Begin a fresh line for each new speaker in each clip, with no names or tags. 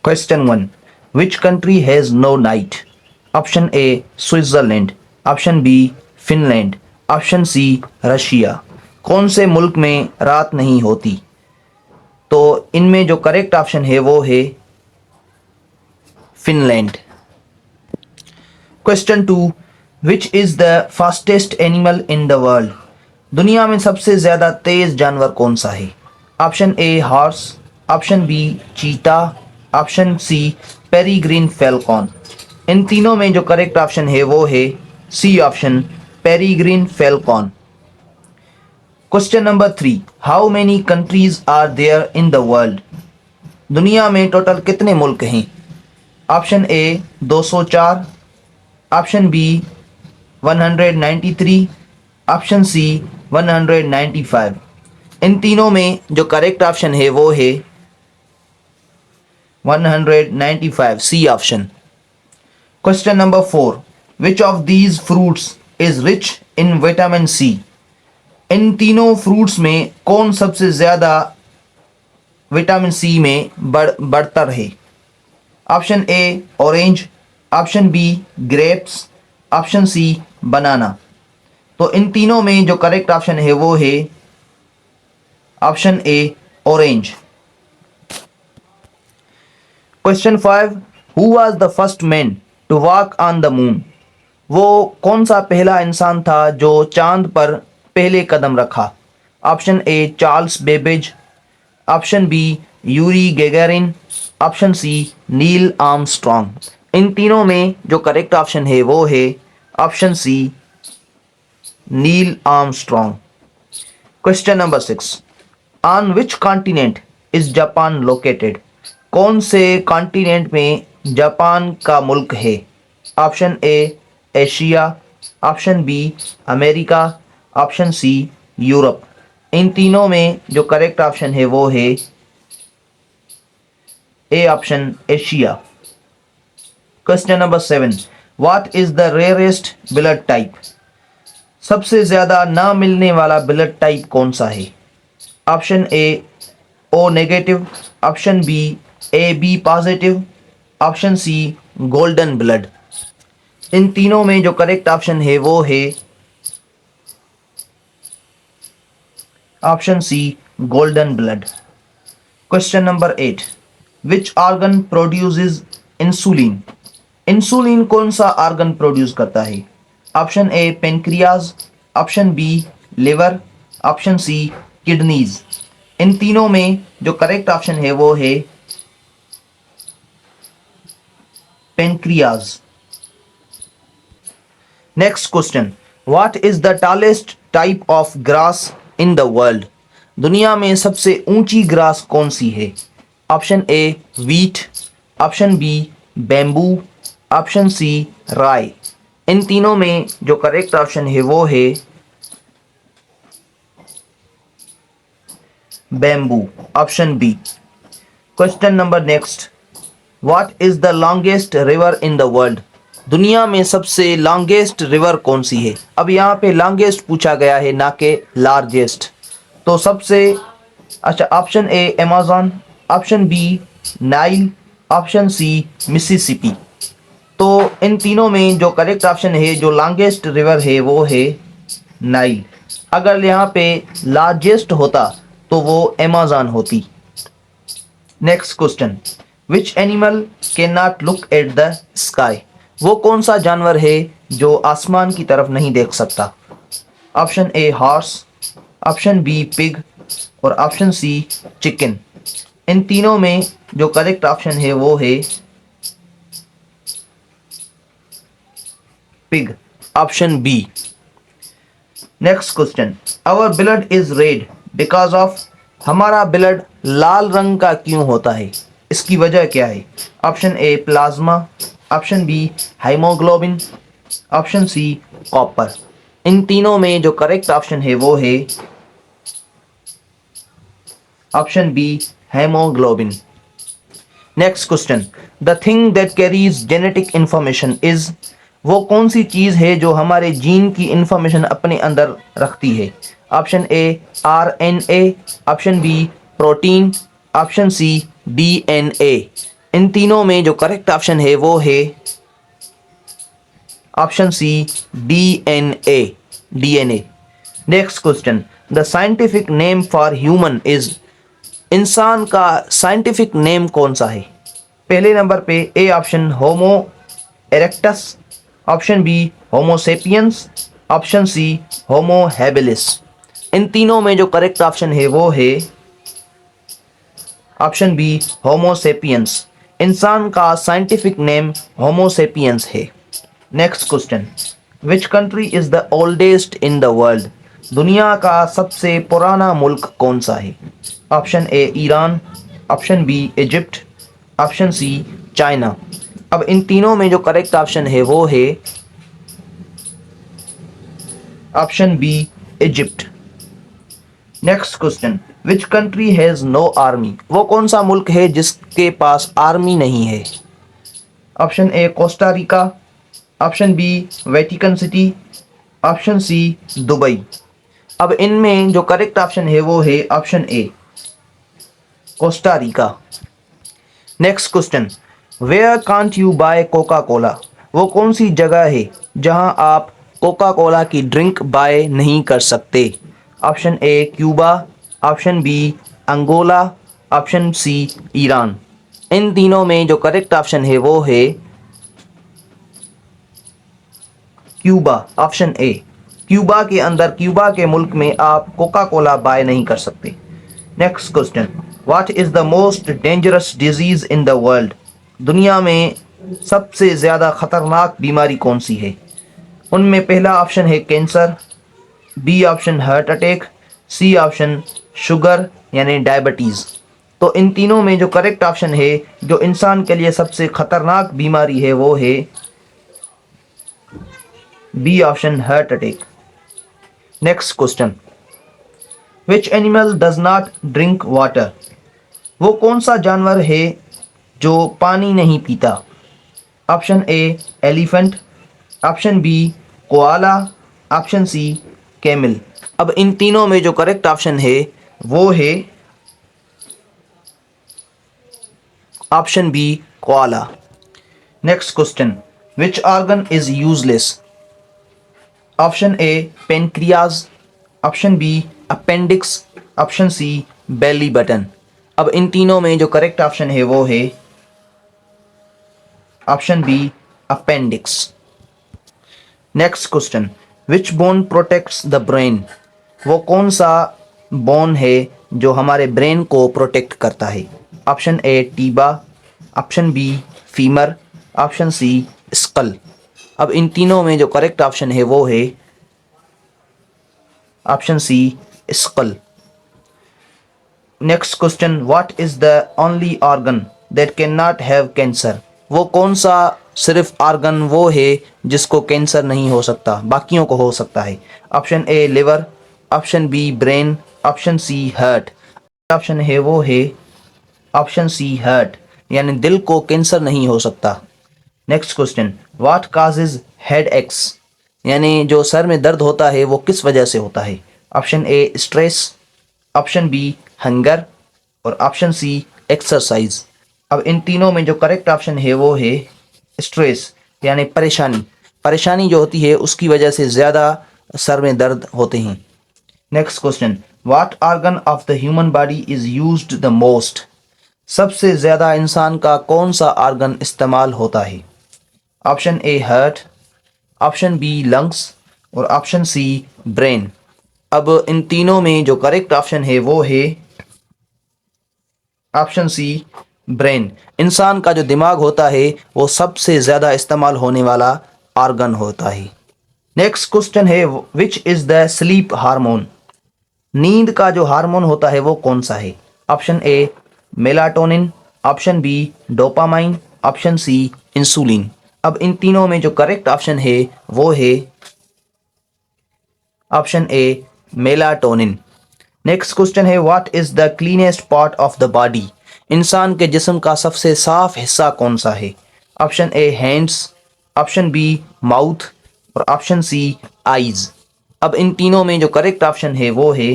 Question 1. Which country has no night? Option A Switzerland, option B Finland, option C Russia. कौन से मुल्क में रात नहीं होती? तो इनमें जो करेक्ट ऑप्शन है वो है Finland. Question 2. Which is the fastest animal in the world? दुनिया में सबसे ज्यादा तेज जानवर कौन सा है? Option A horse, option B cheetah, option C peregrine falcon. इन तीनों में जो करेक्ट ऑप्शन है वो है C option peregrine falcon. Question number 3. How many countries are there in the world? दुनिया में टोटल कितने मुल्क हैं? Option A 204, option B 193, option C 195. इन तीनों में जो करेक्ट ऑप्शन है वो है 195, C option. Question number 4. Which of these fruits is rich in vitamin C? इन तीनों फ्रूट्स में कौन सबसे ज़्यादा विटामिन सी में बढ़तर है? Option A orange, option B grapes, option C banana. तो इन तीनों में जो करेक्ट ऑप्शन है वो है option A orange. Question 5. Who was the first man to walk on the moon? वो कौन सा पहला इंसान था जो चांद पर पहले कदम रखा? Option A Charles Babbage, option B Yuri Gagarin, option C Neil Armstrong. इन तीनों में जो करेक्ट ऑप्शन है वो है option C Neil Armstrong. Question number 6. On which continent is Japan located? कौन से कॉन्टिनेंट में जापान का मुल्क है? Option A Asia, option B America, option C Europe. इन तीनों में जो करेक्ट ऑप्शन है वो है A option Asia. Question number 7. What is the rarest blood type? सबसे ज्यादा ना मिलने वाला ब्लड टाइप कौन सा है? Option A O negative, option B A B positive, option C golden blood. इन तीनों में जो करेक्ट ऑप्शन है वो है option C golden blood. Question number 8. Which organ produces insulin? Insulin कौन सा ऑर्गन प्रोड्यूस करता है? Option A pancreas, option B liver, option C kidneys. इन तीनों में जो करेक्ट ऑप्शन है वो है pancreas. Next question. What is the tallest type of grass in the world? दुनिया में सबसे ऊंची ग्रास कौन सी है? Option A wheat, option B bamboo, option C rye. इन तीनों में जो करेक्ट ऑप्शन है वो है bamboo, option B. Question number next. What is the longest river in the world? दुनिया में सबसे लॉन्गेस्ट रिवर कौन सी है? अब यहाँ पे लॉन्गेस्ट पूछा गया है ना कि लार्जेस्ट. तो सबसे अच्छा option A Amazon, option B Nile, option C Mississippi. तो इन तीनों में जो करेक्ट ऑप्शन है जो लॉन्गेस्ट रिवर है वो है नाइल. अगर यहाँ पे लार्जेस्ट होता तो वो अमेज़न होती. Next question. Which animal can not look at the sky? वो कौन सा जानवर है जो आसमान की तरफ नहीं देख सकता? Option A horse, option B pig और ऑप्शन सी चिकन. इन तीनों में जो करेक्ट ऑप्शन है वो है pig, option B. Next question. Our blood is red because of? हमारा ब्लड लाल रंग का क्यों होता है? इसकी वजह क्या है? Option A plasma, option B haemoglobin, option C copper. इन तीनों में जो करेक्ट ऑप्शन है वो है option B haemoglobin. Next question. The thing that carries genetic information is? वो कौन सी चीज़ है जो हमारे जीन की इंफॉर्मेशन अपने अंदर रखती है? Option A RNA, option B protein, option C DNA. इन तीनों में जो करेक्ट ऑप्शन है वो है option C DNA. DNA. Next question, the scientific name for human is, इंसान का साइंटिफिक नेम कौन सा है? पहले नंबर पे A option Homo erectus, option B Homo sapiens, option C Homo habilis. इन तीनों में जो करेक्ट ऑप्शन है वो है ऑप्शन बी होमो सेपियंस। इंसान का साइंटिफिक नेम होमो सेपियंस है। Next question, which country is the oldest in the world, दुनिया का सबसे पुराना मुल्क कौन सा है? Option A Iran, option B Egypt, option C China. अब इन तीनों में जो करेक्ट ऑप्शन है वो है option B Egypt. Next question, which country has no army, वो कौन सा मुल्क है जिसके पास आर्मी नहीं है? Option A Costa Rica, option B Vatican City, option C Dubai. अब इनमें जो करेक्ट ऑप्शन है वो है option A Costa Rica. Next question, where can't you buy Coca Cola, वो कौन सी जगह है जहां आप कोका कोला की ड्रिंक बाय नहीं कर सकते? Option A Cuba, option B Angola, option C Iran. इन तीनों में जो करेक्ट ऑप्शन है वो है क्यूबा, ऑप्शन ए। क्यूबा के अंदर, क्यूबा के मुल्क में आप कोका कोला बाय नहीं कर सकते। Next question, what is the most dangerous disease in the world, दुनिया में सबसे ज़्यादा खतरनाक बीमारी कौन सी है? उनमें पहला ऑप्शन है cancer, B option heart attack, C option sugar यानी डायबिटीज़। तो इन तीनों में जो करेक्ट ऑप्शन है जो इंसान के लिए सबसे खतरनाक बीमारी है वो है B option heart attack. Next question, which animal does not drink water, वो कौन सा जानवर है जो पानी नहीं पीता? Option A elephant, option B koala, option C camel. अब इन तीनों में जो करेक्ट ऑप्शन है वो है option B koala. Next question, which organ is useless, option A pancreas, option B appendix, option C belly button. अब इन तीनों में जो करेक्ट ऑप्शन है वो है option B appendix. Next question, which bone protects the brain, वो कौन सा बोन है जो हमारे ब्रेन को प्रोटेक्ट करता है? Option A tibia, option B femur, option C skull. अब इन तीनों में जो करेक्ट ऑप्शन है वो है option C skull. Next question, what is the only organ that can not have cancer, वो कौन सा सिर्फ ऑर्गन वो है जिसको कैंसर नहीं हो सकता, बाकियों को हो सकता है? Option A liver, option B brain, option C heart. Option है वो है ऑप्शन सी हार्ट, यानी दिल को कैंसर नहीं हो सकता। Next question, what causes head x, यानी जो सर में दर्द होता है वो किस वजह से होता है? Option A stress, option B hunger और ऑप्शन सी एक्सरसाइज। अब इन तीनों में जो करेक्ट ऑप्शन है वो है स्ट्रेस, यानी परेशानी। परेशानी जो होती है उसकी वजह से ज़्यादा सर में दर्द होते हैं। Next question, what organ of the human body is used the most, सबसे ज़्यादा इंसान का कौन सा ऑर्गन इस्तेमाल होता है? Option A heart, option B lungs और ऑप्शन सी ब्रेन। अब इन तीनों में जो करेक्ट ऑप्शन है वो है ऑप्शन सी ब्रेन। इंसान का जो दिमाग होता है वो सबसे ज़्यादा इस्तेमाल होने वाला ऑर्गन होता है। नेक्स्ट क्वेश्चन है, which is the sleep hormone, नींद का जो हार्मोन होता है वो कौन सा है? Option A melatonin, option B dopamine, option C insulin. अब इन तीनों में जो करेक्ट ऑप्शन है वो है option A melatonin. Next question है, what is the cleanest part of the body, इंसान के जिस्म का सबसे साफ हिस्सा कौन सा है? Option A hands, option B mouth और ऑप्शन सी आईज। अब इन तीनों में जो करेक्ट ऑप्शन है वो है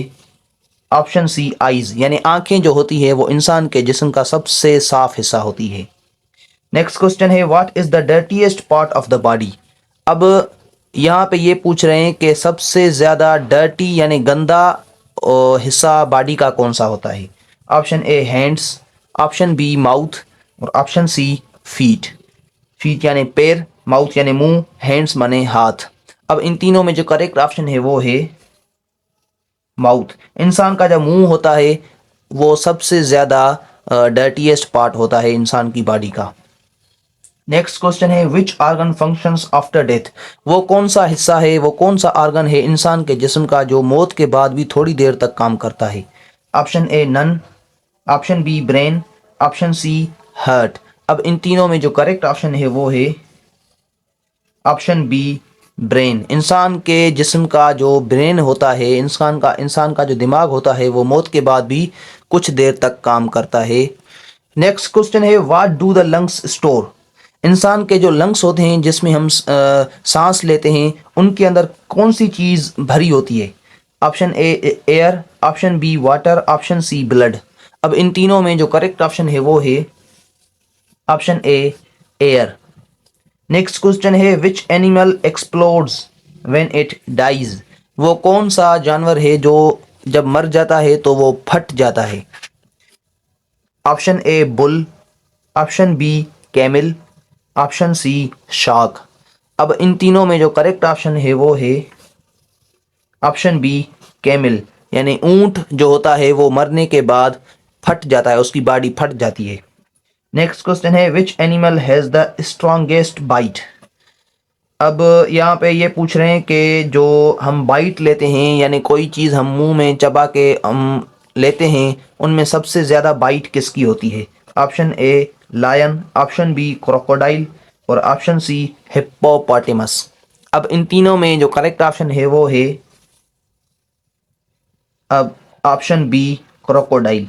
ऑप्शन सी आईज, यानी आंखें जो होती है वो इंसान के जिस्म का सबसे साफ हिस्सा होती है। नेक्स्ट क्वेश्चन है what is the dirtiest part of the body. अब यहाँ पे ये पूछ रहे हैं कि सबसे ज़्यादा डर्टी यानी गंदा हिस्सा बॉडी का कौन सा होता है। Option A hands, option B mouth और ऑप्शन सी फीट। फीट यानी पैर, माउथ यानी मुंह, हैंड्स माने हाथ। अब इन तीनों में जो करेक्ट ऑप्शन है वो है माउथ। इंसान का जो मुंह होता है वो सबसे ज़्यादा डर्टीएस्ट पार्ट होता है इंसान की बॉडी का। नेक्स्ट क्वेश्चन है विच आर्गन फंक्शंस आफ्टर डेथ। वो कौन सा हिस्सा है, वो कौन सा आर्गन है इंसान के जिस्म का जो मौत के बाद भी थोड़ी देर तक काम करता है। Option A none, option B brain, option C heart. अब इन तीनों में जो करेक्ट ऑप्शन है वो है ऑप्शन बी ब्रेन। इंसान के जिस्म का जो ब्रेन होता है, इंसान का जो दिमाग होता है वो मौत के बाद भी कुछ देर तक काम करता है। नेक्स्ट क्वेश्चन है what do the lungs store. इंसान के जो लंग्स होते हैं जिसमें हम सांस लेते हैं उनके अंदर कौन सी चीज़ भरी होती है। Option A air, option B water, option C blood. अब इन तीनों में जो करेक्ट ऑप्शन है वो है option A air. Next question है which animal explodes when it dies. वो कौन सा जानवर है जो जब मर जाता है तो वो फट जाता है। Option A bull, option B camel, option C shark. अब इन तीनों में जो करेक्ट ऑप्शन है वो है ऑप्शन बी कैमल, यानी ऊंट जो होता है वो मरने के बाद फट जाता है, उसकी बॉडी फट जाती है। नेक्स्ट क्वेश्चन है which animal has the strongest bite. अब यहाँ पे ये पूछ रहे हैं कि जो हम बाइट लेते हैं यानी कोई चीज़ हम मुंह में चबा के हम लेते हैं उनमें सबसे ज़्यादा बाइट किसकी होती है। Option A lion, option B crocodile और ऑप्शन सी हिप्पोपोटामस। अब इन तीनों में जो करेक्ट ऑप्शन है वो है अब ऑप्शन बी क्रोकोडाइल।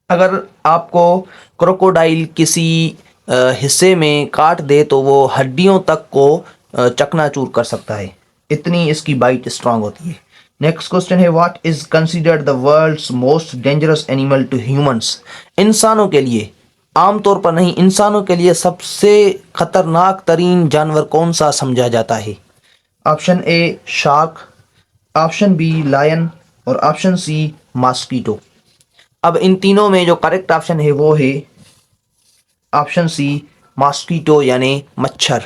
अगर आपको क्रोकोडाइल किसी हिस्से में काट दे तो वो हड्डियों तक को चकनाचूर कर सकता है, इतनी इसकी बाइट स्ट्रांग होती है। नेक्स्ट क्वेश्चन है what is considered the world's most dangerous animal to humans. इंसानों के लिए, आमतौर पर नहीं, इंसानों के लिए सबसे खतरनाक तरीन जानवर कौन सा समझा जाता है। Option A shark, option B lion और ऑप्शन सी मॉस्किटो। अब इन तीनों में जो करेक्ट ऑप्शन है वो है ऑप्शन सी मॉस्किटो यानी मच्छर।